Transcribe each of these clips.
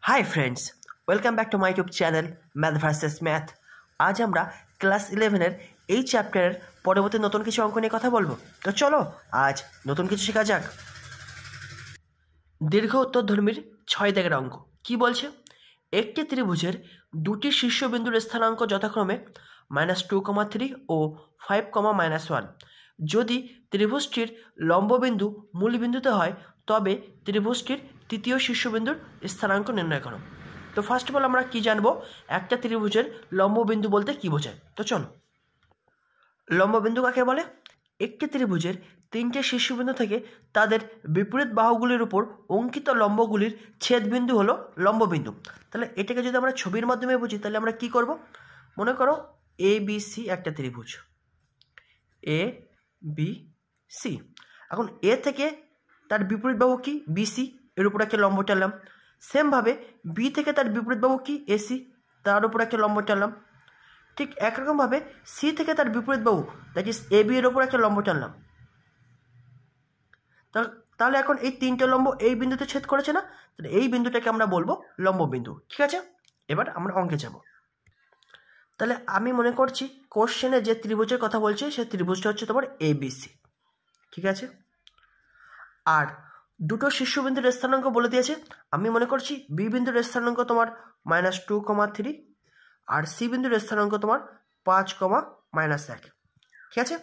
Hi friends, welcome back to my YouTube channel math versus math. আজ আমরা class 11-এর এই চ্যাপ্টারের পরবর্তী নতুন কিছু অঙ্ক নিয়ে কথা বলবো। তো চলো আজ নতুন কিছু শেখা যাক। দীর্ঘ উত্তরধর্মীর 6 দাগের অঙ্ক কি বলছে? একটি ত্রিভুজের দুটি শীর্ষবিন্দুর স্থানাঙ্ক যথাক্রমে -2,3 ও 5,-1। যদি ত্রিভুজটির লম্ববিন্দু মূলবিন্দুতে হয় তবে ত্রিভুজটির তৃতীয় শীর্ষবিন্দুর স্থানাঙ্ক নির্ণয় করো। তো ফার্স্ট অফ অল আমরা কি জানবো, একটা ত্রিভুজের লম্ববিন্দু বলতে কি বোঝায়। তো চলো, লম্ববিন্দু কাকে বলে? একটি ত্রিভুজের তিনটে শীর্ষবিন্দু থেকে তাদের বিপরীত বাহুগুলির উপর অঙ্কিত লম্বগুলির ছেদবিন্দু হলো লম্ববিন্দু। তাহলে এটাকে যদি আমরা ছবির মাধ্যমে বুঝি তাহলে আমরা কি করব? মনে করো এ বি সি একটা ত্রিভুজ, এ বি সি। এখন এ থেকে তার বিপরীত বাহু কি? বিসি, এর উপর একটা লম্ব টানলাম। সেমভাবে বি থেকে তার বিপরীত বাহু কি? এসি, তার উপর একটা লম্ব টানলাম। ঠিক একরকমভাবে সি থেকে তার বিপরীত বাহু দ্যাট ইজ এ বি এর ওপর একটা লম্ব টানলাম। তাহলে এখন এই তিনটে লম্ব এই বিন্দুতে ছেদ করেছে না? তাহলে এই বিন্দুটাকে আমরা বলবো লম্ববিন্দু। ঠিক আছে, এবার আমরা অঙ্কে যাব। তাহলে আমি মনে করছি কোশ্চেনে যে ত্রিভুজের কথা বলছে সেই ত্রিভুজটা হচ্ছে তোমার এবিসি। ঠিক আছে, আর দুটো শীর্ষবিন্দুর স্থানাঙ্ক বলে দিয়েছে। আমি মনে করছি বি বিন্দুর স্থানাঙ্ক তোমার -2,3 আর সি বিন্দুর স্থানাঙ্ক তোমার 5,-1। ঠিক আছে,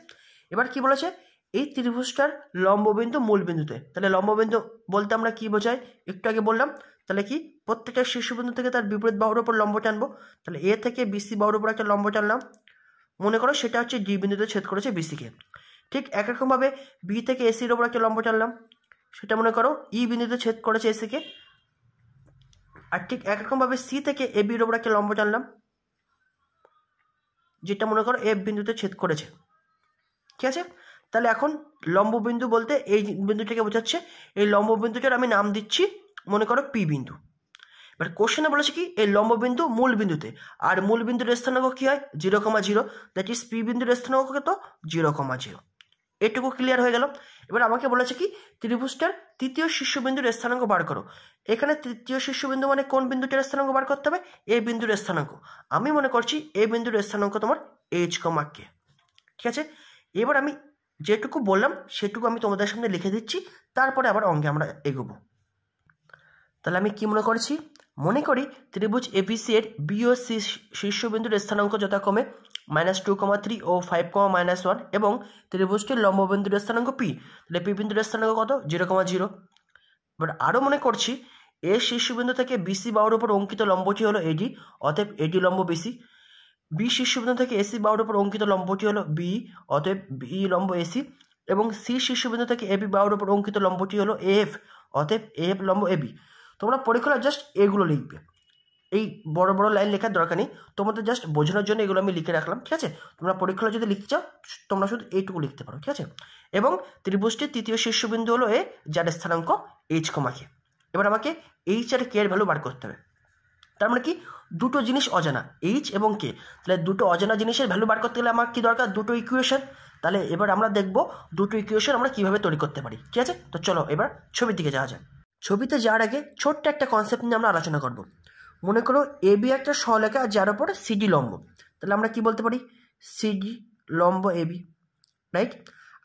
এবার কি বলেছে? এই ত্রিভুজটার লম্ববিন্দু মূল বিন্দুতে। তাহলে লম্ববিন্দু বলতে আমরা কি বোঝাই একটু আগে বললাম। তাহলে কি প্রত্যেকটা শীর্ষবিন্দু থেকে তার বিপরীত বাহুর উপর লম্ব টানবো। তাহলে এ থেকে বিসি বাহুর উপর একটা লম্ব টানলাম। মনে করো সেটা হচ্ছে ডি বিন্দুতে ছেদ করেছে বিসিকে। ঠিক একরকমভাবে বি থেকে এসির ওপর একটা লম্ব টানলাম, সেটা মনে করো ই বিন্দুতে ছেদ করেছে এসিকে। আর ঠিক একরকমভাবে সি থেকে এ বির ওপর একটা লম্ব টানলাম, যেটা মনে করো এফ বিন্দুতে ছেদ করেছে। ঠিক আছে, তাহলে এখন লম্ববিন্দু বলতে এই বিন্দুটাকে বোঝাচ্ছে। এই লম্ববিন্দুটার আমি নাম দিচ্ছি মনে করো পি বিন্দু। এবার কোশ্চেনে বলেছে কি এই লম্ববিন্দু মূল বিন্দুতে, আর মূল বিন্দুর স্থানাঙ্ক কি হয়? 0,0, দ্যাট ইজ পি বিন্দুর স্থানাঙ্ক কত? 0,0। এটুকু ক্লিয়ার হয়ে গেল। এবার আমাকে বলেছে কি ত্রিভুজটার তৃতীয় শীর্ষবিন্দুর স্থানাঙ্ক বার করো। এখানে তৃতীয় শীর্ষবিন্দু মানে কোন বিন্দুটার স্থানাঙ্ক বার করতে হবে? এ বিন্দুর স্থানাঙ্ক। আমি মনে করছি এ বিন্দুর স্থানাঙ্ক তোমার h,k। ঠিক আছে, এবার আমি যেটুকু বললাম সেটুকু আমি তোমাদের সামনে লিখে দিচ্ছি, তারপরে আবার অঙ্কে আমরা এগোবো। তাহলে আমি কি মনে করছি? মনে করি ত্রিভুজ এবিসি এর বি ও সি শীর্ষবিন্দুর স্থানাঙ্ক যথাক্রমে -2,3 ও 5,-1 এবং ত্রিভুজটির লম্ববিন্দুর স্থানাঙ্ক পি। তাহলে পি বিন্দুর স্থানাঙ্ক কত? 0,0। এবার আরও মনে করছি এ শীর্ষবিন্দু থেকে বিসি বাহুর উপর অঙ্কিত লম্বটি হলো এডি, অতএব এডি লম্ব বিসি। বি শীর্ষবিন্দু থেকে এসি বাহুর উপর অঙ্কিত লম্বটি হলো বি, অতএব বি লম্ব এসি। এবং সি শীর্ষবিন্দু থেকে এবি বাহুর উপর অঙ্কিত লম্বটি হলো এফ, অতএব এফ লম্ব এবি। তোমরা পরীক্ষায় জাস্ট এগুলো লিখবে, এই বড় বড় লাইন লেখার দরকার নেই, তোমাদের জাস্ট বোঝানোর জন্য এগুলো আমি লিখে রাখলাম। ঠিক আছে, তোমরা পরীক্ষায় যদি লিখতে চাও তোমরা শুধু এইটুকু লিখতে পারো। ঠিক আছে, এবং ত্রিভুজটির তৃতীয় শীর্ষবিন্দু হলো এ, যার স্থানাঙ্ক h,k। এবার আমাকে এইচ আর কে এর ভ্যালু বার করতে হবে। তার মানে কি দুটো জিনিস অজানা, এইচ এবং কে। তাহলে দুটো অজানা জিনিসের ভ্যালু বার করতে গেলে আমার কি দরকার? দুটো ইকুয়েশন। তাহলে এবার আমরা দেখব দুটো ইকুয়েশন আমরা কিভাবে তৈরি করতে পারি। ঠিক আছে, তো চলো এবার ছবির দিকে যাওয়া যায়। ছবিতে যাওয়ার আগে ছোট্ট একটা কনসেপ্ট নিয়ে আমরা আলোচনা করব। মনে করো এ বি একটা সরলরেখা যার উপর সিডি লম্ব। তাহলে আমরা কি বলতে পারি? সিডি লম্ব এবি, রাইট?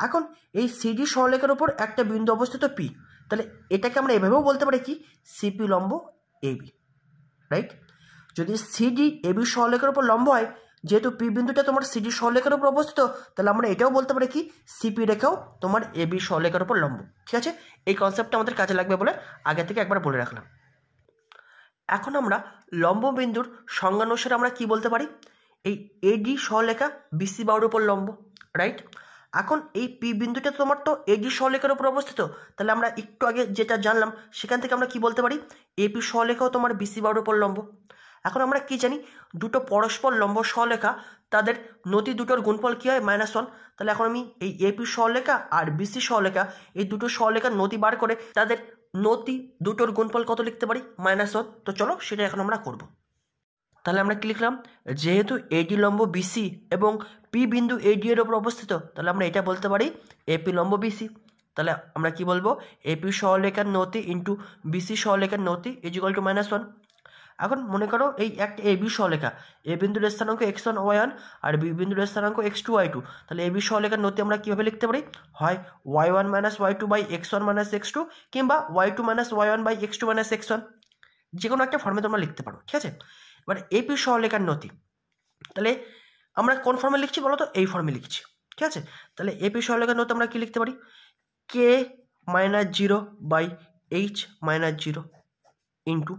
এখন এই সিডি সরলরেখার উপর একটা বিন্দু অবস্থিত পি। তাহলে এটাকে আমরা এভাবেও বলতে পারি কি সিপি লম্ব এবি, রাইট? যদি সিডি এবি সরলরেখার উপর লম্ব হয়, যেহেতু পি বিন্দুটা তোমার সিডি সরলরেখার উপর অবস্থিত, তাহলে আমরা এটাও বলতে পারি কি সিপি রেখাও তোমার এবি সরলরেখার উপর লম্ব। ঠিক আছে, এই কনসেপ্টটা আমাদের কাজে লাগবে বলে আগে থেকে একবার বলে রাখলাম। এখন আমরা লম্ব বিন্দুর সংজ্ঞানুসারে আমরা কি বলতে পারি? এই এডি সরলরেখা বিসি বাহুর উপর লম্ব, রাইট? এখন এই পি বিন্দুটা তোমার তো এডি সরলরেখার উপর অবস্থিত, তাহলে আমরা একটু আগে যেটা জানলাম সেখান থেকে আমরা কি বলতে পারি? এপি সরলরেখাও তোমার বিসি বাহুর উপর লম্ব। এখন আমরা কি জানি? দুটো পরস্পর লম্ব সরলরেখা তাদের নতি দুটোর গুণফল কি হয়? -1। তাহলে এখন আমি এই এপি সরলরেখা আর বিসি সরলরেখা এই দুটো সরলরেখার নতি বার করে তাদের নতি দুটোর গুণফল কত লিখতে পারি? -1। তো চলো সেটা এখন আমরা করব। তাহলে আমরা কি লিখলাম? যেহেতু এডি লম্ব বিসি এবং পি বিন্দু এডি এর ওপর অবস্থিত, তাহলে আমরা এটা বলতে পারি এপি লম্ব বিসি। তাহলে আমরা কি বলবো? এপি সরলরেখার নতি ইন্টু বিসি সরলরেখার নতি ইজ ইকুয়াল টু -1। এখন মনে করো এই একটা এ বি সহলেখা, এ বিন্দুর স্থানাঙ্ক x1 y1 আর বি বিন্দুর স্থানাঙ্ক x2 y2, তাহলে এ বি সহলেখার নতি আমরা কীভাবে লিখতে পারি? হয় y1 minus y2 by x1 minus x2, কিংবা y2 minus y1 by x2 minus x1, যে কোনো একটা ফর্মে তোমরা লিখতে পারো। ঠিক আছে, এবার এপি সহলেখার নতি তাহলে আমরা কোন ফর্মে লিখছি বলো তো? এই ফর্মে লিখছি। ঠিক আছে, তাহলে এপি সহলেখার নতি আমরা কি লিখতে পারি? K minus 0 by H minus 0 into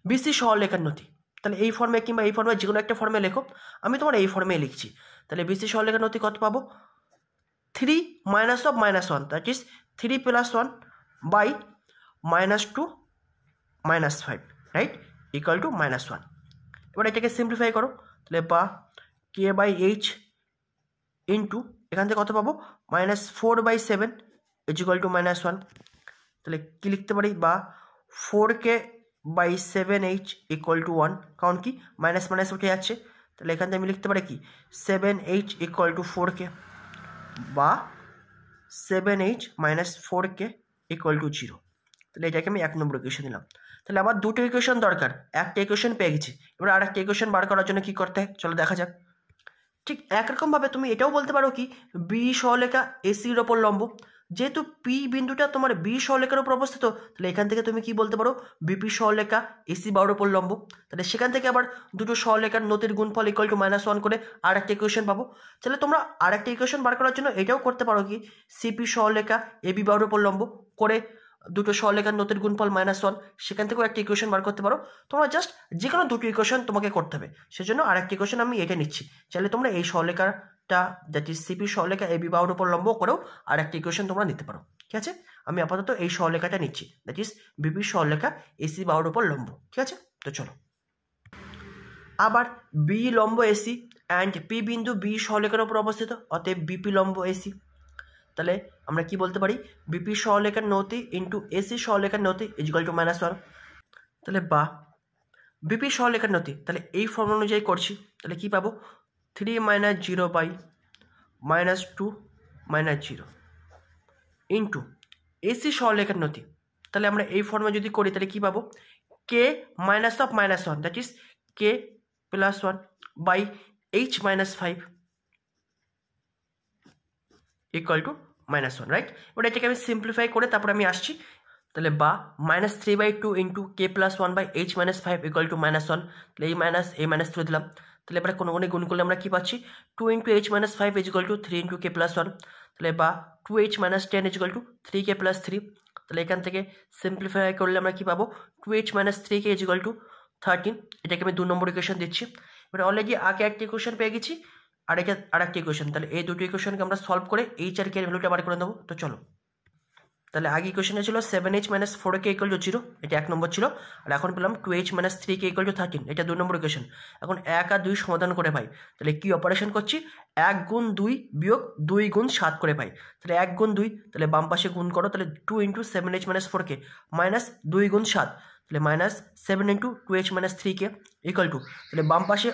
BC সহলেখার নতি। তাহলে এই ফর্মে কিংবা এই ফর্মে যে কোনো একটা ফর্মে লেখো, আমি তোমার এই ফর্মে লিখছি। তাহলে বিসি সহলেখার নতি কত পাবো? 3 minus of minus 1, that is 3 plus 1 by minus 2 minus 5, right, equal to minus 1। এবার এটাকে সিম্পলিফাই করো, তাহলে বা কে বাই এইচ ইন্টু এখান থেকে কত পাবো? Minus 4/7 is equal to minus 1। তাহলে কী লিখতে পারি? বা 4k by 7h equal to 1, কারণ কি মাইনাস মাইনাস উঠে যাচ্ছে। তাহলে এখান থেকে আমি লিখতে পারি কি 7h ইকুয়াল টু 4k, বা 7h minus 4k equal to 0। তাহলে এটাকে আমি 1 নম্বর ইকুয়েশন দিলাম। তাহলে আমার দুটো ইকুয়েশন দরকার, একটা ইকুয়েশন পেয়ে গেছি। এবার আর একটা ইকুয়েশন বার করার জন্য কী করতে হয় চলো দেখা যাক। ঠিক একরকমভাবে তুমি এটাও বলতে পারো কি বি সহলেখা এসির ওপর লম্ব। যেহেতু পি বিন্দুটা তোমার বি সহলেখার উপর অবস্থিত, তাহলে এখান থেকে তুমি কি বলতে পারো? বিপি সহলেখা এসি বাহুর ওপর লম্ব। তাহলে সেখান থেকে আবার দুটো সহলেখার নতির গুণফল ইকুয়াল টু মাইনাস 1 করে আর একটা ইকুয়েশন পাবো। তাহলে তোমরা আর একটা ইকুয়েশন বার করার জন্য এটাও করতে পারো কি সিপি সহলেখা এবি বাহুর ওপর লম্ব করে দুটো সহলেখার নতির গুণফল মাইনাস 1, সেখান থেকেও একটা ইকুয়েশন বার করতে পারো। তোমরা জাস্ট যে কোনো দুটো ইকুয়েশন তোমাকে করতে হবে, সেজন্য আর একটা ইকুয়েশন আমি এটা নিচ্ছি। চাইলে তোমরা এই সহলেখাটা দ্যাট ইজ সিপি সহলেখা এবি বাহুর উপর লম্ব করেও আর একটা ইকুয়েশন তোমরা নিতে পারো। ঠিক আছে, আমি আপাতত এই সহলেখাটা নিচ্ছি, দ্যাট ইজ বিপি সহলেখা এসি বাহুর উপর লম্ব। ঠিক আছে, তো চলো আবার বি লম্ব এসি অ্যান্ড পি বিন্দু বি সহলেখার উপর অবস্থিত, অতএব বিপি লম্ব এসি। তাহলে আমরা কি বলতে পারি? বিপি সহলেখার নতি ইন্টু এসি সহলেখার নতি ইজ ইকুয়াল টু মাইনাস 1। তাহলে বা বিপি সহলেখার নতি, তাহলে এই ফর্মুলা অনুযায়ী করছি, তাহলে কি পাবো? 3 minus 0 by minus 2 minus 0 into AC সহলেখার নতি। তাহলে আমরা এই ফর্মে যদি করি তাহলে কি পাবো? K minus of minus 1, that is K plus 1 by H minus 5 equal to minus 1, right. এবার এটাকে আমি সিম্পলিফাই করে তারপর আমি আসছি। তাহলে বা minus 3/2 into k plus 1 by H minus 5 equal to minus 1। তাহলে এই মাইনাস তুলে দিলাম। তাহলে এবার কোনো গুণ করলে আমরা কি পাচ্ছি? 2 into H minus 5 is equal to 3 into k plus 1। তাহলে বা 2h minus 10 is equal to 3k plus 3। তাহলে এখান থেকে সিম্পলিফাই করলে আমরা কি পাবো? 2h minus 3k is equal to 13। এটাকে আমি 2 নম্বর ইকুয়েশন দিচ্ছি। এবার অলরেডি আগে একটা ইকুয়েশন পেয়ে গেছি, আর একটা ইকুয়েশন। তাহলে এই দুটো ইকুয়েশনকে আমরা সলভ করে এইচ আর কে এর ভ্যালুটা বার করে নেবো। তো চলো, তাহলে আগে ইকুয়েশনে ছিল 7h minus 4k equal to 0, এটা 1 নম্বর ছিল। আর এখন পেলাম 2h minus 3k equal to 13, এটা 2 নম্বর ইকুয়েশন। এখন 1 আর 2 সমাধান করে পাই। তাহলে কি অপারেশন করছি? 1 গুণ 2 বিয়োগ 2 গুণ 7 করে পাই। তাহলে 1 গুণ 2, তাহলে বাম পাশে গুণ করো, তাহলে 2 into 7h minus 4k minus 2 গুণ 7, তাহলে minus 7 into 2h minus 3k equal to, তাহলে বাম পাশে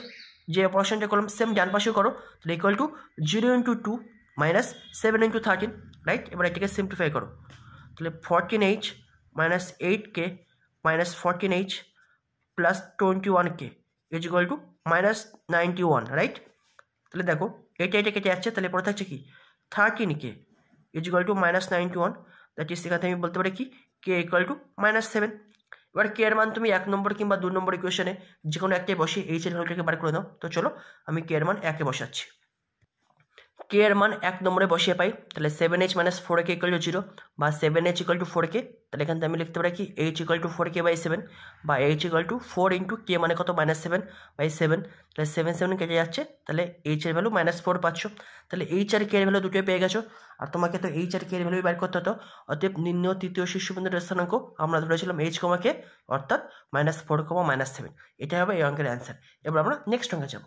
যে অপারেশনটা করলাম সেম ডান পাশেও করো, তাহলে equal to 0 into 2 minus 7 into 13, right. এবার এটাকে সিম্পলিফাই করো, তাহলে 14h minus 8k minus 14h plus 21k is equal to minus 91, right. তাহলে দেখো এটা কেটে যাচ্ছে, তাহলে পরে থাকছে কি 13k is equal to minus 91, that is সেখানে আমি বলতে পারি কি কে ইকুয়াল টু মাইনাস 7। এবার কে এর মান তুমি 1 নম্বর কিংবা 2 নম্বর ইকুয়েশনে যে কোনো একটাই বসিয়ে এইচ এর ভ্যালুটাকে বার করে দাও। তো চলো আমি কে এর মান 1 বসাচ্ছি। কে এর মান 1 নম্বরে বসিয়ে পাই, তাহলে 7h minus 4k equal to 0, বা 7h ইকুয়াল টু 4k। তাহলে এখান থেকে আমি লিখতে পারি কি h equal two 4k by 7, বা h equal to 4 into k মানে কত? Minus 7 by 7। তাহলে 7 কেটে যাচ্ছে, তাহলে h এর ভ্যালু মাইনাস 4 পাচ্ছ। তাহলে h আর k এর ভ্যালু দুটোই পেয়ে গেছো, আর তোমাকে তো h আর k এর ভ্যালু বের করতে হতো। অতএব নির্ণয় তৃতীয় শীর্ষবিন্দুর স্থানাঙ্ক আমরা ধরেছিলাম h, k, অর্থাৎ মাইনাস 4, মাইনাস 7। এটা হবে এই অঙ্কের অ্যান্সার। এবার আমরা নেক্সট অঙ্কে যাব।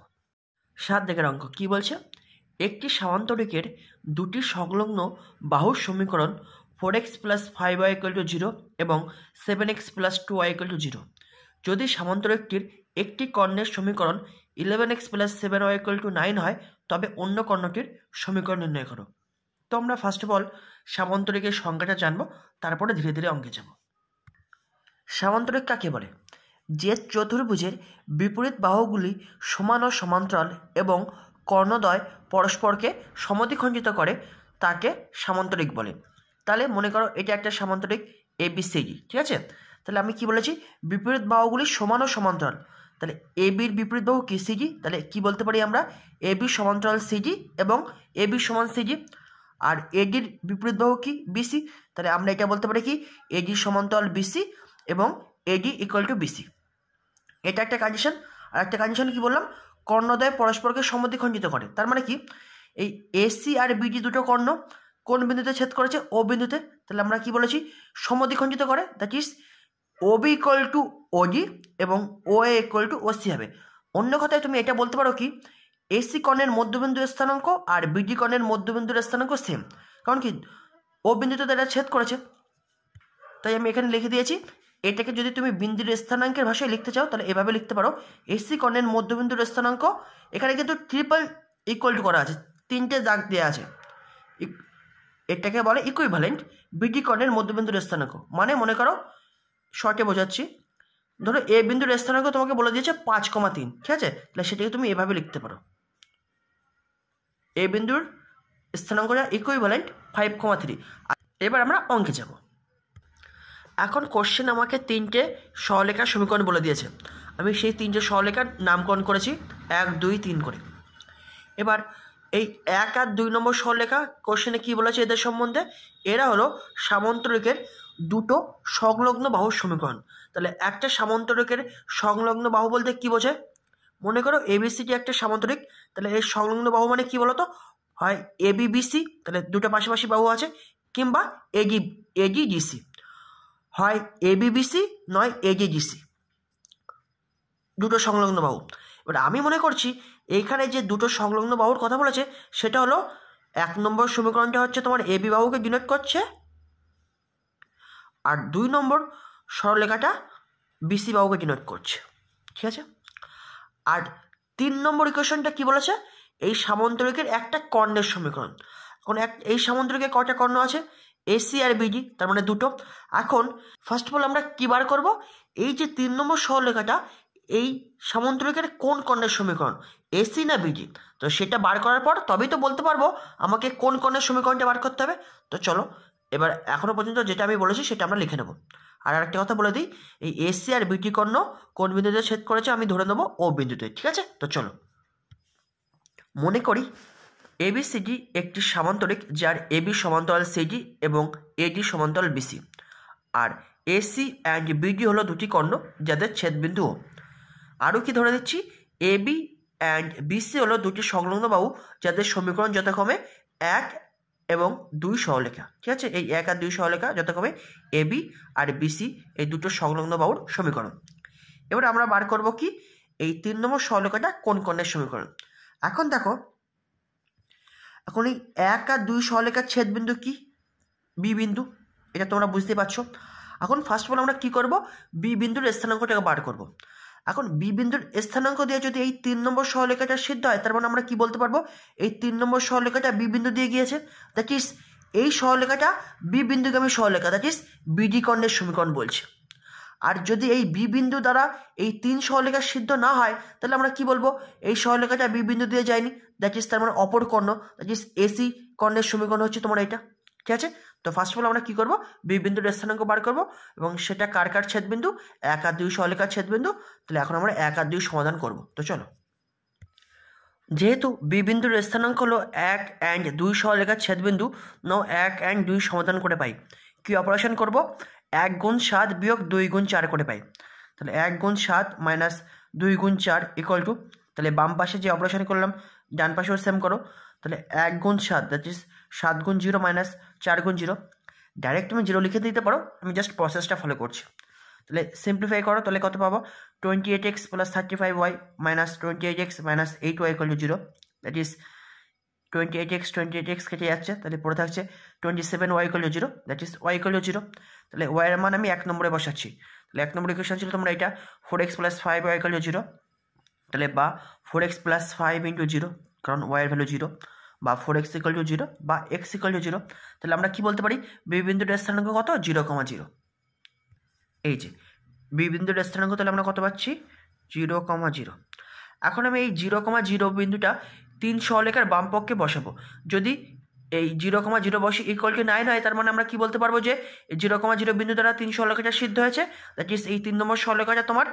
7 দিকের অঙ্ক কি বলছে? একটি সামান্তরিকের দুটি সংলগ্ন বাহুর সমীকরণ 4x plus 5y equal to 0 এবং 7x plus 2y equal to 0। যদি সামান্তরিকটির একটি কর্ণের সমীকরণ 11x plus 7y equal two 9 হয়, তবে অন্য কর্ণটির সমীকরণ নির্ণয় করো। তো আমরা ফার্স্ট অফ অল সামান্তরিকের সংজ্ঞাটা জানবো, তারপরে ধীরে ধীরে অঙ্কে যাব। সামান্তরিক কাকে বলে? যে চতুর্ভুজের বিপরীত বাহুগুলি সমান ও সমান্তরাল এবং কর্ণদ্বয় পরস্পরকে সমদ্বিখণ্ডিত করে তাকে সামান্তরিক বলে। তাহলে মনে করো এটা একটা সামান্তরিক ABCD, ঠিক আছে? তাহলে আমি কি বলেছি, বিপরীত বাহুগুলি সমান ও সমান্তরাল, তাহলে ABর বিপরীত বাহু কি CD, তাহলে কি বলতে পারি আমরা AB সমান্তরাল CD এবং AB সমান CD। আর ADর বিপরীত বাহু কি BC, তাহলে আমরা এটা বলতে পারি কি AD সমান্তরাল BC এবং AD ইকুয়াল টু BC। এটা একটা কন্ডিশন। আর একটা কন্ডিশন কি বললাম, কর্ণদ্বয় পরস্পরকে সমদ্বিখণ্ডিত করে। তার মানে কি, এই AC আর BD দুটো কর্ণ কোন বিন্দুতে ছেদ করেছে, ও বিন্দুতে, তাহলে আমরা কি বলেছি সমদ্বিখণ্ডিত করে, that is OB equal to OD এবং OA ইকুয়াল টু OC হবে। অন্য কথায় তুমি এটা বলতে পারো কি AC কর্ণের মধ্যবিন্দুর স্থানাঙ্ক আর BD কর্ণের মধ্যবিন্দুর স্থানাঙ্ক সেম, কারণ কি ও বিন্দুতে তারা ছেদ করেছে। তাই আমি এখানে লিখে দিয়েছি, এটাকে যদি তুমি বিন্দুর স্থানাঙ্কের ভাষায় লিখতে চাও তাহলে এভাবে লিখতে পারো, AC কর্ণের মধ্যবিন্দুর স্থানাঙ্ক, এখানে কিন্তু ট্রিপল ইকুয়াল টু করা আছে, তিনটে দাগ দেওয়া আছে, এটাকে বলে ইকুইভ্যালেন্ট BD কর্ণের মধ্যবিন্দুর স্থানাঙ্ক। মানে মনে করো শর্টে বোঝাচ্ছি, ধরো এ বিন্দুর স্থানাঙ্ক তোমাকে বলে দিয়েছে 5,3, ঠিক আছে? তাহলে সেটাকে তুমি এভাবে লিখতে পারো, এ বিন্দুর স্থানাঙ্কটা ইকুইভ্যালেন্ট 5,3। এবার আমরা অঙ্কে যাব। এখন কোশ্চেন আমাকে তিনটে সহলেখার সমীকরণ বলে দিয়েছে, আমি সেই তিনটে সহলেখার নামকরণ করেছি 1, 2, 3 করে। এবার এই 1 আর 2 নম্বর সহলেখা কোশ্চেনে কি বলেছে এদের সম্বন্ধে, এরা হলো সামান্তরিকের দুটো সংলগ্ন বাহুর সমীকরণ। তাহলে একটা সামান্তরিকের সংলগ্ন বাহু বলতে কি বোঝায়, মনে করো ABCD একটা সামান্তরিক, তাহলে এই সংলগ্ন বাহু মানে কি বলতো, হয় ABBC, তাহলে দুটো পাশাপাশি বাহু আছে, কিংবা ADDC, হয় ABBC নয় ADDC, দুটো সংলগ্ন বাহু। এবার আমি মনে করছি এইখানে যে দুটো সংলগ্ন বাহুর কথা বলেছে সেটা হলো 1 নম্বর সমীকরণটা হচ্ছে তোমার AB বাহুকে ডিনোট করছে, আর 2 নম্বর সরলরেখাটা BC বাহুকে ডিনোট করছে, ঠিক আছে? আর 3 নম্বর ইকুয়েশনটা কি বলেছে, এই সামান্তরিকের একটা কর্ণের সমীকরণ। এখন এই সামান্তরিকের কয়টা কর্ণ আছে, AC আর BD, তার মানে দুটো। এখন ফার্স্ট অফ অল আমরা কি বার করব, এই যে 3 নম্বর সরলরেখাটা এই সামান্তরিকের কোন কর্ণের সমীকরণ, AC না BD, তো সেটা বার করার পর তবেই তো বলতে পারবো আমাকে কোন কর্ণের সমীকরণটা বার করতে হবে। তো চলো এবার এখনো পর্যন্ত যেটা আমি বলেছি সেটা আমরা লিখে নেব। আর একটা কথা বলে দিই, এই AC আর BD কর্ণ কোন বিন্দুতে ছেদ করেছে আমি ধরে নেবো ও বিন্দুতে, ঠিক আছে? তো চলো মনে করি ABCD একটি সামান্তরিক যার AB সমান্তরাল CD এবং AD সমান্তরাল BC, আর AC অ্যান্ড BD হলো দুটি কর্ণ যাদের ছেদবিন্দু ও। আরও কি ধরে দিচ্ছি, AB অ্যান্ড BC হলো দুটি সংলগ্ন বাহু যাদের সমীকরণ যথাক্রমে 1 এবং 2 সহলেখা, ঠিক আছে? এই 1 আর 2 সহলেখা যথাক্রমে AB আর BC এই দুটো সংলগ্ন বাহুর সমীকরণ। এবার আমরা বার করব কি এই 3 নম্বর সহলেখাটা কোন কর্ণের সমীকরণ। এখন দেখো, এখন এই 1 আর 2 সহলেখার ছেদবিন্দু কি, B বিন্দু, এটা তোমরা বুঝতে পারছো। এখন ফার্স্ট অফ অল আমরা কি করব, B বিন্দুর স্থানাঙ্কটাকে বার করব। এখন B বিন্দুর স্থানাঙ্ক দিয়ে যদি এই 3 নম্বর সহলেখাটা সিদ্ধ হয়, তার মানে আমরা কি বলতে পারবো, এই 3 নম্বর সহলেখাটা B বিন্দু দিয়ে গিয়েছে, দ্যাট ইজ এই সহলেখাটা B বিন্দুগামী সহলেখা, দ্যাট ইজ BD কর্ণের সমীকরণ বলছে। আর যদি এই B বিন্দু দ্বারা এই 3 সহলেখা সিদ্ধ না হয় তাহলে আমরা কি বলবো, এই সহলেখাটা B বিন্দু দিয়ে যায়নি, দ্যাট ইজ তার মানে অপর কর্ণ, দ্যাট ইজ AC কর্ণের সমীকরণ হচ্ছে তোমার এটা, ঠিক আছে? তো ফার্স্ট অফ অল আমরা কি করব, B বিন্দুর স্থানাঙ্ক বার করব এবং সেটা কার কার ছেদবিন্দু, 1 আর 2 সহলেখার ছেদবিন্দু। তাহলে এখন আমরা 1 আর 2 সমাধান করব। তো চলো, যেহেতু B বিন্দুর স্থানাঙ্ক হলো 1 অ্যান্ড 2 সহলেখার ছেদবিন্দু, নাও 1 অ্যান্ড 2 সমাধান করে পাই, কি অপারেশন করব, 1 গুণ 7 বিয়োগ 2 গুণ 4 করে পাই। তাহলে 1 গুণ 7 মাইনাস 2 গুণ 4 ইকুয়াল টু, তাহলে বাম পাশে যে অপারেশন করলাম ডান পাশেও সেম করো। তাহলে 1 গুণ 7 দ্যাট ইজ 7 গুণ 0 মাইনাস 4 গুণ 0, ডাইরেক্ট তুমি 0 লিখে দিতে পারো, আমি জাস্ট প্রসেসটা ফলো করছি। তাহলে সিম্পলিফাই করো, তাহলে কত পাবো, 28x plus 35y minus 28x minus 8y equal to 0, that is 28x কেটে যাচ্ছে, তাহলে পড়ে থাকছে 27y equal to 0, that is y equal to 0। তাহলে y এর মান আমি 1 নম্বরে বসাচ্ছি। তাহলে 1 নম্বর ইকুয়েশন ছিল তোমরা এটা 4x plus 5y equal to 0, তাহলে বা 4x প্লাস 5 ইন্টু 0, কারণ y এর ভ্যালু 0, বা 4x ইকুয়াল টু 0 বা x ইকুয়াল টু 0। তাহলে আমরা কি বলতে পারি, B বিন্দুর স্থানাঙ্ক কত, 0,0। এই যে বি বিন্দুর স্থানাঙ্ক তাহলে আমরা কত পাচ্ছি 0,0। এখন আমি এই 0,0 বিন্দুটা 3 সরলরেখার বাম পক্ষে বসাবো। যদি এই 0,0 বসে ইকুয়াল টু 9 হয়, তার মানে আমরা কি বলতে পারবো যে 0,0 বিন্দু দ্বারা 3 সরলরেখাটা সিদ্ধ হয়েছে। দ্যাট ইজ এই 3 নম্বর সরলরেখাটা তোমার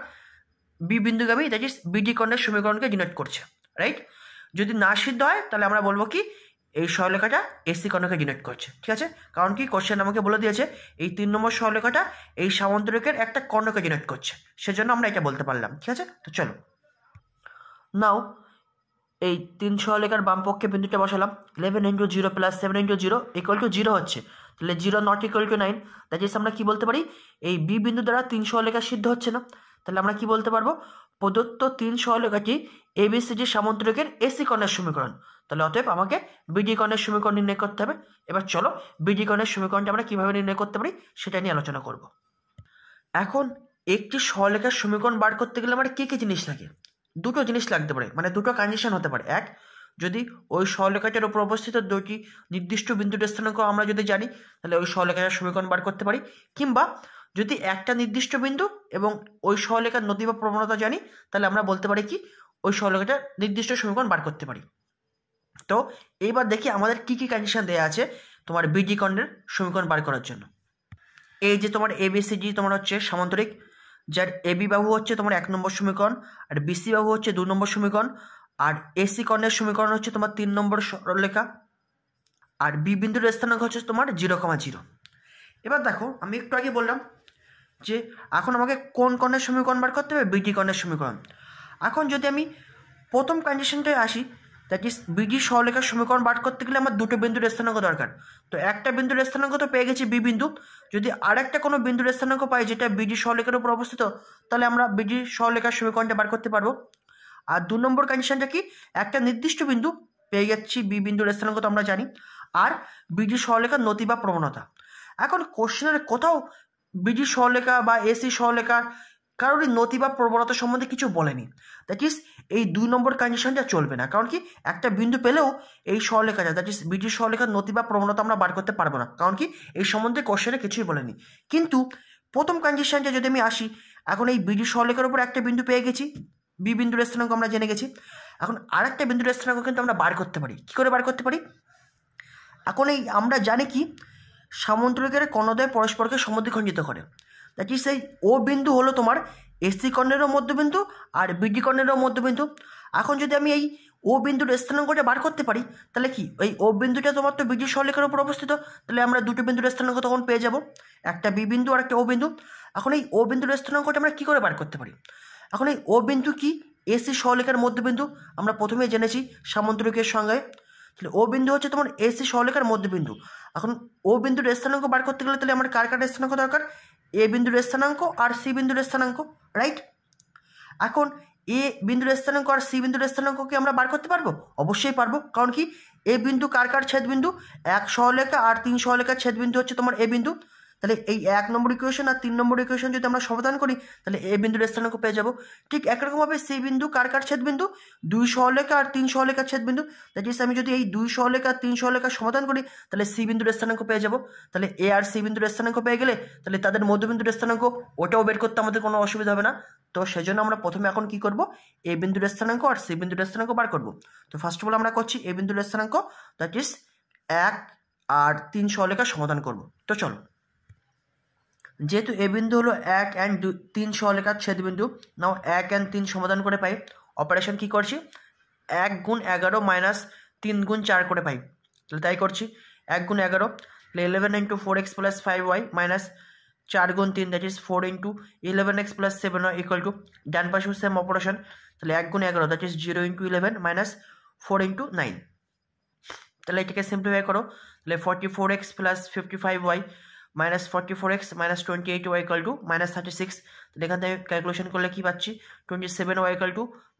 বি বিন্দুগামী, দ্যাট ইজ বিডি কর্ণের সমীকরণকে ডিনোট করছে, রাইট। যদি না সিদ্ধ হয় তাহলে আমরা বলবো কি এই সরলরেখাটা এসি কর্ণকে ডিনোট করছে, ঠিক আছে। কারণ কি কোশ্চেন আমাকে বলে দিয়েছে এই 3 নম্বর সরলরেখাটা এই সামান্তরিকের একটা কর্ণকে ডিনোট করছে, সেজন্য আমরা এটা বলতে পারলাম, ঠিক আছে। তো চলো নাও এই 3 সরলরেখার বাম পক্ষে বিন্দুটা বসালাম। 11 × 0 + 7 × 0 = 0 হচ্ছে, তাহলে 0 ≠ = 9। দ্যাট ইজ আমরা কি বলতে পারি এই বি বিন্দু দ্বারা 3 সরলরেখা সিদ্ধ হচ্ছে না। তাহলে আমরা কি বলতে পারবো প্রদত্ত 3 সরলরেখাটি এবিসিডি সামান্তরিকের এসি কর্ণের সমীকরণ। তাহলে অতএব আমাকে বিডি কর্ণের সমীকরণ নির্ণয় করতে হবে। এবার চলো বিডি কর্ণের সমীকরণটা আমরা কিভাবে নির্ণয় করতে পারি সেটা নিয়ে আলোচনা করব। এখন একটি সরলরেখার সমীকরণ বার করতে গেলে আমার কী কী জিনিস লাগে? দুটো জিনিস লাগতে পারে, মানে দুটো কন্ডিশন হতে পারে। এক, যদি ওই সরলরেখাটার উপর অবস্থিত দুটি নির্দিষ্ট বিন্দুর স্থানাঙ্ক আমরা যদি জানি তাহলে ওই সরলরেখার সমীকরণ বার করতে পারি, কিংবা যদি একটা নির্দিষ্ট বিন্দু এবং ওই সরলরেখার নতি বা প্রবণতা জানি তাহলে আমরা বলতে পারি কি ওই সরলরেখাটার নির্দিষ্ট সমীকরণ বার করতে পারি। তো এইবার দেখি আমাদের কি কি কন্ডিশন দেওয়া আছে তোমার বিডি কর্ণের সমীকরণ বার করার জন্য। এই যে তোমার এবিসিডি তোমার হচ্ছে সামান্তরিক, যার এবি বাহু হচ্ছে তোমার 1 নম্বর সমীকরণ, আর বিসি বাহু হচ্ছে 2 নম্বর সমীকরণ, আর এসি কর্ণের সমীকরণ হচ্ছে তোমার 3 নম্বর সরলরেখা, আর বি বিন্দুর স্থানাঙ্ক হচ্ছে তোমার 0,0। এবার দেখো আমি একটু আগে বললাম যে এখন আমাকে কোন কর্ণের সমীকরণ বার করতে হবে, বিডি কর্ণের সমীকরণ। এখন যদি আমি প্রথম কন্ডিশনটায় আসি, দ্যাট ইজ বিডি সরলরেখার সমীকরণ বার করতে গেলে আমার দুটো বিন্দুর স্থানাঙ্ক দরকার। তো একটা বিন্দুর স্থানাঙ্ক তো পেয়ে গেছি বি বিন্দু, যদি আরেকটা কোনো বিন্দুর স্থানাঙ্ক পাই যেটা বিডি সরলরেখার উপর অবস্থিত তাহলে আমরা বিডি সরলরেখার সমীকরণটা বার করতে পারবো। আর 2 নম্বর কন্ডিশনটা কি, একটা নির্দিষ্ট বিন্দু পেয়ে যাচ্ছি বি বিন্দুর স্থানাঙ্ক তো আমরা জানি, আর বিডি সরলরেখার নতি বা প্রবণতা। এখন কোশ্চেনের কোথাও বিডি সরলরেখা বা এসি সরলরেখার কারোরই নতি বা প্রবণতা সম্বন্ধে কিছু বলেনি। দ্যাট ইজ এই 2 নম্বর কন্ডিশনটা চলবে না। কারণ কি একটা বিন্দু পেলেও এই সরলরেখাটা দ্যাট ইজ বিডি সরলরেখার নতি বা প্রবণতা আমরা বার করতে পারবো না, কারণ কি এই সম্বন্ধে কোশ্চেনে কিছুই বলেনি। কিন্তু প্রথম কন্ডিশনটা যদি আমি আসি, এখন এই বিডি সরলরেখার উপর একটা বিন্দু পেয়ে গেছি, বি বিন্দুর স্থানাঙ্ক আমরা জেনে গেছি। এখন আরেকটা বিন্দুর স্থানাঙ্ক কিন্তু আমরা বার করতে পারি। কী করে বার করতে পারি? এখন এই আমরা জানি কি সামান্তরিকের কর্ণদ্বয় পরস্পরকে সমদ্বিখণ্ডিত করে। দ্যাট ইজ এই ও বিন্দু হলো তোমার এসি কর্ণেরও মধ্যবিন্দু আর বিডি কর্ণেরও মধ্যবিন্দু। এখন যদি আমি এই ও বিন্দুর স্থানাঙ্কটা বার করতে পারি তাহলে কি এই ও বিন্দুটা তোমার তো বিডি সরলরেখার উপর অবস্থিত, তাহলে আমরা দুটো বিন্দুর স্থানাঙ্ক তখন পেয়ে যাব, একটা বি বিন্দু আর একটা ও বিন্দু। এখন এই ও বিন্দুর স্থানাঙ্কটা আমরা কী করে বার করতে পারি? এখন এই ও বিন্দু কি এসি সরলরেখার মধ্যবিন্দু, আমরা প্রথমে জেনেছি সামান্তরিকের সংজ্ঞায়। তাহলে ও বিন্দু হচ্ছে তোমার এসি সরলরেখার মধ্যবিন্দু। এখন ও বিন্দুর স্থানাঙ্ক বার করতে গেলে তাহলে আমার কার কার স্থানাঙ্ক দরকার, এ বিন্দুর স্থানাঙ্ক আর সি বিন্দুর স্থানাঙ্ক, রাইট। এখন এ বিন্দুর স্থানাঙ্ক আর সি বিন্দুর স্থানাঙ্ক কি আমরা বার করতে পারবো? অবশ্যই পারবো। কারণ কি এ বিন্দু কার কার ছেদ বিন্দু, 1 সরলরেখা আর 3 সরলরেখার ছেদ বিন্দু হচ্ছে তোমার এ বিন্দু। তাহলে এই 1 নম্বর ইকুয়েশন আর 3 নম্বর ইকুয়েশন যদি আমরা সমাধান করি তাহলে এ বিন্দুর স্থানাঙ্ক পেয়ে যাবো। ঠিক একরকমভাবে সি বিন্দু কার কার ছেদ বিন্দু, 2 সরলরেখা আর 3 সরলরেখার ছেদ বিন্দু। দ্যাট ইজ আমি যদি এই 2 সরলরেখা আর 3 সরলরেখা সমাধান করি তাহলে সি বিন্দুর স্থানাঙ্ক পেয়ে যাবো। তাহলে এ আর সি বিন্দুর স্থানাঙ্ক পেয়ে গেলে তাহলে তাদের মধ্যবিন্দুর স্থানাঙ্ক ওটাও বের করতে আমাদের কোনো অসুবিধা হবে না। তো সেজন্য আমরা প্রথমে এখন কি করব, এ বিন্দুর স্থানাঙ্ক আর সি বিন্দুর স্থানাঙ্ক বার করব। তো ফার্স্ট অফ অল আমরা করছি এ বিন্দুর স্থানাঙ্ক, দ্যাট ইজ 1 আর 3 সরলরেখা সমাধান করব। তো চলো, যেহেতু এ বিন্দু হলো 1 and 3 সরলরেখার ছেদ বিন্দু, নাও 1 and 3 সমাধান করে পাই। অপারেশন কি করছি, 1 × 11 - 3 × 4 করে পাই। তাহলে তাই করছি 1 × 11, তাহলে 11 × 4x + 5y - 4 × 3 that is 4 × 11x + 7y = ডান পাশেও সেম অপারেশন। তাহলে 1 × 11 দ্যাট ইজ 0 × 11 - 4 × 9। তাহলে এটাকে সিম্পলিফাই করো, তাহলে 44x + 55y - 44x - 28y = -36। তাহলে এখান থেকে ক্যালকুলেশন করলে কি পাচ্ছি, 27y =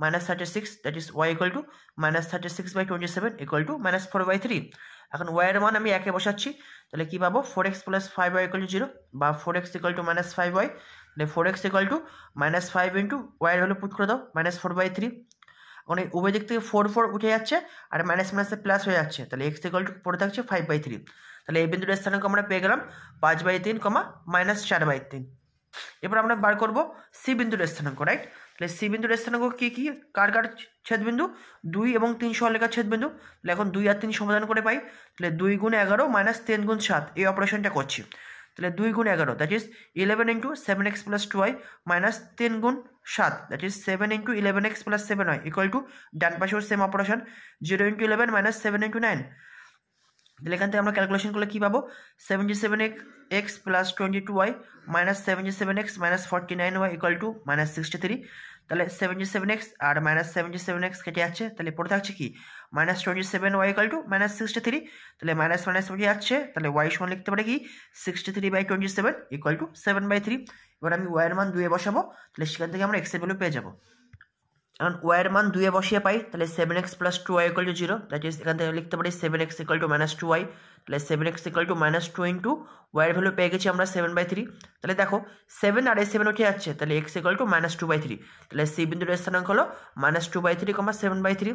-36 দ্যাট ইজ y -36/27 = -4/3। এখন y এর মান আমি একে বসাচ্ছি, তাহলে কি পাবো 4x + 5y = 0 বা 4x = -5y। তাহলে 4x = -5 × y এর ভ্যালু পুট করে দাও -4/3। মানে উভয় দিক থেকে 4 4 উঠে যাচ্ছে আর মাইনাস মাইনাসে প্লাস হয়ে যাচ্ছে, তাহলে x পড়ে থাকছে 5/3। তাহলে এই বিন্দুর স্থানাঙ্ক আমরা পেয়ে গেলাম 5/3, -4/3। এবার আমরা বার করবো সি বিন্দুর স্থানাঙ্ক, রাইট? তাহলে সি বিন্দুর স্থানাঙ্ক কি কি, কার কার ছেদবিন্দু, 2 এবং 3 সরলরেখার ছেদবিন্দু। তাহলে এখন 2 আর 3 সমাধান করে পাই। তাহলে 2 গুণ 11 মাইনাস 10 গুণ 7 এই অপারেশনটা করছি। তাহলে 2 গুণ 11 that is 11 into 7x plus 2y minus 10 গুণ 7 that is 7 into 11x plus 7y equal to ডান পাশেও same operation 0 into 11 minus 7 into 9। তাহলে এখান থেকে আমরা ক্যালকুলেশন করলে কী পাবো, 77x plus 22y minus 77x minus 49y equal to minus 63। তাহলে 77x আর মাইনাস 77x কেটে যাচ্ছে, তাহলে পড়ে থাকছে কি minus 27y equal to minus 63। তাহলে মাইনাস মাইনাস পড়ে যাচ্ছে, তাহলে y সমান লিখতে পারে কি 63/27 ইকুয়াল টু 7/3। এবার আমি y এর মান 2 এ বসাবো, তাহলে সেখান থেকে আমরা x এর ভ্যালু পেয়ে যাবো। কারণ y এর মান 2 এ বসিয়ে পাই, তাহলে 7x plus 2y equal to 0 that is এখান থেকে লিখতে পারি 7x equal to minus 2y। তাহলে 7x equal to minus 2 into y এর ভ্যালু পেয়ে গেছি আমরা 7/3। তাহলে দেখো 7 আর 7 উঠে যাচ্ছে, তাহলে x ইকুয়াল টু মাইনাস 2/3। তাহলে সি বিন্দুর স্থানাঙ্ক হলো মাইনাস 2/3, 7/3।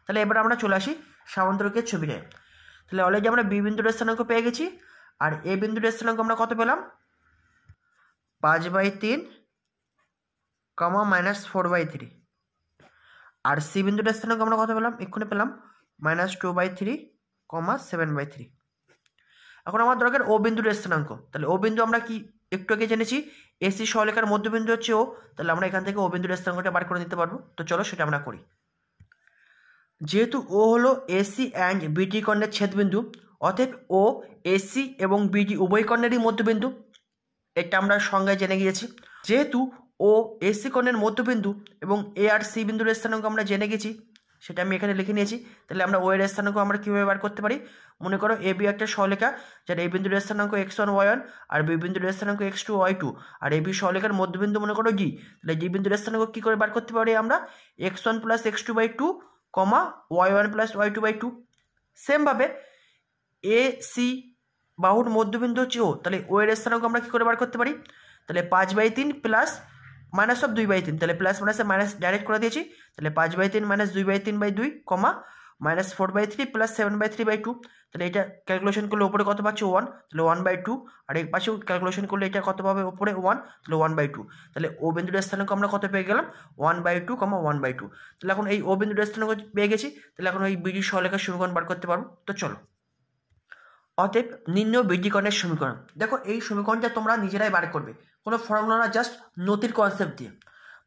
তাহলে এবার আমরা চলে আসি সামান্তরিকের ছবিতে। তাহলে অলরেডি আমরা বি বিন্দুর স্থানাঙ্ক পেয়ে গেছি, আর এ বিন্দুর স্থানাঙ্ক আমরা কত পেলাম 5/3 মাইনাস 4/3। আর সি বিন্দুটার স্থানাঙ্ক আমরা কত পেলাম, এক্ষুনি পেলাম মাইনাস 2/3 7/3। এখন আমার দরকার ও বিন্দুর স্থানাঙ্ক। তাহলে ও বিন্দু আমরা কি একটু আগে জেনেছি এসি সরলরেখার মধ্যবিন্দু হচ্ছে ও, তাহলে আমরা এখান থেকে ও বিন্দুর স্থানাঙ্কটা বার করে নিতে পারবো। তো চলো সেটা আমরা করি। যেহেতু ও হলো এসি অ্যান্ড বিডি কর্ণের ছেদবিন্দু, অতএব ও এসি এবং বিডি উভয় কর্ণেরই মধ্যবিন্দু, এটা আমরা সংজ্ঞায় জেনে গিয়েছি। যেহেতু ও এসি কোণের মধ্যবিন্দু এবং এ আর সি বিন্দুর স্থানাঙ্ক আমরা জেনে গেছি, সেটা আমি এখানে লিখে নিয়েছি। তাহলে আমরা ও এর স্থানাঙ্ক আমরা কীভাবে বার করতে পারি, মনে করো এ বি একটা সরলরেখা, যার এ বিন্দুর স্থানাঙ্ক x1 y1 আর বি বিন্দুর স্থানাঙ্ক x2 y2, R A B সরলরেখার মধ্যবিন্দু মনে করো জি। তাহলে জি বিন্দুর স্থানাঙ্ক কী করে বার করতে পারি আমরা, x1 plus x2/2 y1 plus y2/2। সেমভাবে এ সি বাহুর মধ্যবিন্দু হচ্ছে ও, তাহলে ও এর স্থানাঙ্ক আমরা কী করে বার করতে পারি, তাহলে 5/3 প্লাস মাইনাস অফ 2/3, তাহলে প্লাস মাইনাসে মাইনাস ডাইরেক্ট করে দিয়েছি। তাহলে 5/3 মাইনাস 2/3/2 মাইনাস 4/3 প্লাস 7/3/2। তাহলে এটা ক্যালকুলেশন করলে ওপরে কত পাচ্ছি 1, তাহলে 1/2। আর এই পাশেও ক্যালকুলেশন করলে এটা কত পাবে ওপরে 1, তাহলে 1/2। তাহলে ও বিন্দুর স্থানাঙ্ক আমরা কত পেয়ে গেলাম 1/2, 1/2। তাহলে এখন এই ও বিন্দুর স্থানাঙ্ক পেয়ে গেছি, তাহলে এখন এই বিডি সরলরেখার সমীকরণ বার করতে পারবো। তো চলো, অতএব নির্ণয় বিডি কর্ণের সমীকরণ। দেখো এই সমীকরণটা তোমরা নিজেরাই বার করবে, কোনো ফর্মুলা না, জাস্ট নতির কনসেপ্ট দিয়ে।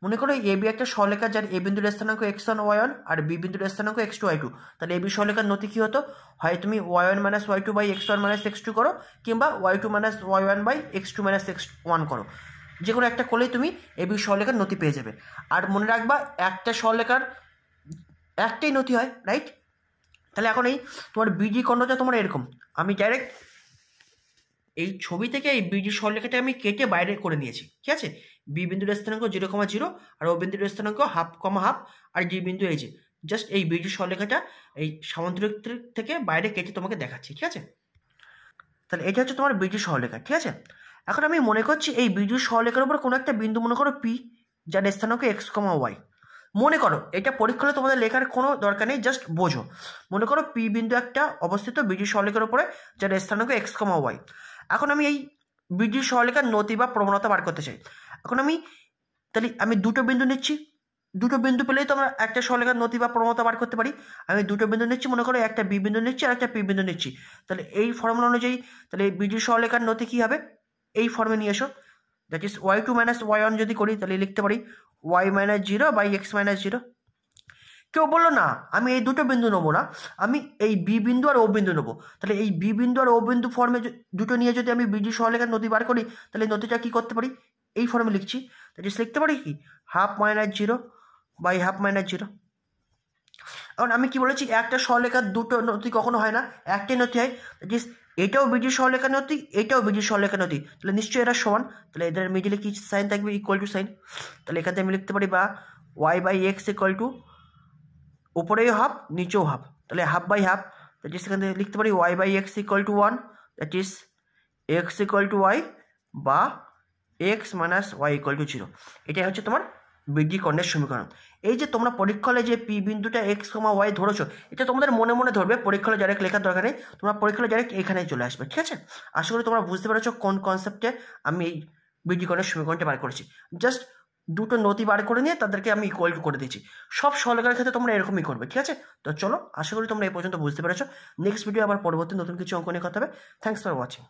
মনে করো এ বি একটা সরলরেখা, যার এ বিন্দুর স্থানাঙ্ক x1 y1 আর বি বিন্দুর স্থানাঙ্ক x2 y2। তাহলে এ বি সরলরেখার নতি কী হতো, হয় তুমি y1 minus y2 by x1 minus x2 করো, কিংবা y2 minus y1 by x2 minus x1 করো। যে কোনো একটা করলেই তুমি এ বি সরলরেখার নতি পেয়ে যাবে। আর মনে রাখবা একটা সরলরেখার একটাই নতি হয়, রাইট? তাহলে এখন এই তোমার বিডি কর্ণটা তোমার এরকম, আমি ডাইরেক্ট এই ছবি থেকে এই বিডি সরলরেখাটা আমি কেটে বাইরে করে নিয়েছি, ঠিক আছে? বি বিন্দুর স্থানাঙ্ক 0,0 আর ও বিন্দুর স্থানাঙ্ক 1/2 আর ডি বিন্দু এই যে জাস্ট এই বিডি সরলরেখাটা এই সামান্তরিক থেকে বাইরে কেটে তোমাকে দেখাচ্ছি, ঠিক আছে? তাহলে এটা হচ্ছে তোমার বিডি সরলরেখা, ঠিক আছে? এখন আমি মনে করছি এই বিডি সরলরেখার উপর কোনো একটা বিন্দু মনে করো পি, যার স্থানাঙ্ক x, y। মনে করো এটা পরীক্ষা হলে তোমাদের লেখার কোনো দরকার নেই, জাস্ট বোঝো। মনে করো পি বিন্দু একটা অবস্থিত বিডি সরলরেখার উপরে, যার স্থানাঙ্ক x, y। এখন আমি এই বিডি সরলরেখার নতি বা প্রবণতা বার করতে চাই। এখন তাহলে আমি দুটো বিন্দু নিচ্ছি, দুটো বিন্দু পেলেই তো আমরা একটা সরলরেখার নতি বা প্রবণতা বার করতে পারি। আমি দুটো বিন্দু নিচ্ছি, মনে করো একটা বি বিন্দু নিচ্ছি আর একটা পি বিন্দু নিচ্ছি। তাহলে এই ফর্মুলা অনুযায়ী তাহলে এই বিডি সরলরেখার নতি কী হবে, এই ফর্মে নিয়ে এসো। That is y2 minus y1 যদি করি, তাহলে লিখতে পারি y minus 0 by x minus 0। কেউ বললো না আমি এই দুটো বিন্দু নেবো না, আমি এই বি বিন্দু আর ও বিন্দু নেবো। তাহলে এই বি বিন্দু আর ও বিন্দু ফর্মে দুটো নিয়ে যদি আমি বিডি সরলরেখার নতি বার করি, তাহলে নতিটা কী করতে পারি, এই ফর্মে লিখছি। দ্যাট ইজ লিখতে পারি কি 1/2 মাইনাস 0 বাই 1/2 মাইনাস 0। এখন আমি কি বলেছি, একটা সরলরেখার দুটো নতি কখনো হয় না, একটাই নতি হয়। দ্যাট ইজ এটাও বিডি সরলরেখার নতি, এটাও বিডি সরলরেখার নতি, তাহলে নিশ্চয়ই এরা সমান। তাহলে এদের মিডিলে কি সাইন থাকবে, ইকুয়াল টু সাইন। তাহলে এখান থেকে আমি লিখতে পারি বা y by x equal to উপরেও হাফ নিচেও হাফ, তাহলে 1/2/2। দ্যাট ইজ এখান থেকে লিখতে পারি y by x equal to 1, that is x equal to y বা x minus y equal to 0। এটাই হচ্ছে তোমার বিডি কর্ণের সমীকরণ। এই যে তোমরা পরীক্ষা হলে যে পি বিন্দুটা x, y ধরেছো, এটা তোমাদের মনে মনে ধরবে, পরীক্ষা হলে ডাইরেক্ট লেখার দরকার নেই, তোমরা পরীক্ষা হলে ডাইরেক্ট এখানেই চলে আসবে, ঠিক আছে? আশা করি তোমরা বুঝতে পেরেছো কোন কনসেপ্টে আমি এই বীজীকরণের সমীকরণটা বার করেছি। জাস্ট দুটো নতি বার করে নিয়ে তাদেরকে আমি ইকুয়াল টু করে দিয়েছি। সব সরলরেখার ক্ষেত্রে তোমরা এরকমই করবে, ঠিক আছে? তো চলো, আশা করি তোমরা এই পর্যন্ত বুঝতে পেরেছো। নেক্সট ভিডিও আবার পরবর্তী নতুন কিছু অঙ্ক নিয়ে কথা হবে। Thanks for watching.